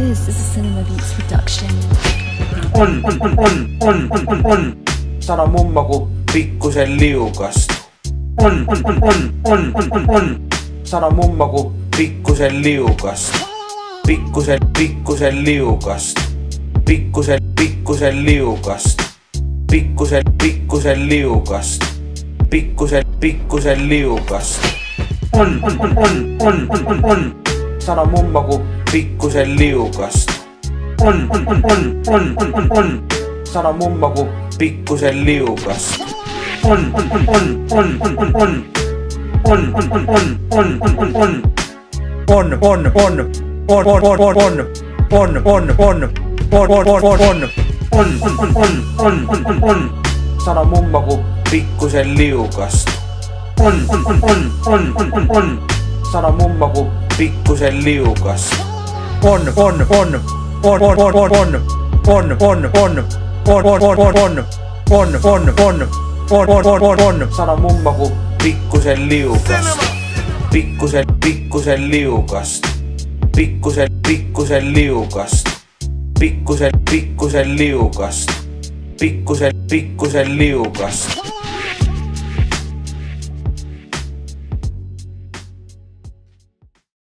This is a Cinema Beats production. On. Sano mummaku pikkusen liukasta. On. Sano mummaku pikkusen liukasta. Pikkusen liukasta. Pikkusen liukasta. Pikkusen liukasta. Pikkusen liukasta. On. Sano mummaku pikkusen liukasta. On. Sano mummaku pikkusen liukasta. On. Sano mummaku pikkusen liukasta. On. Sano mummaku pikkusen liukasta. Sano mummaku pikkusen liukasta. Pikkusen liukasta. Pikkusen liukasta. Pikkusen liukasta. Pikkusen liukasta.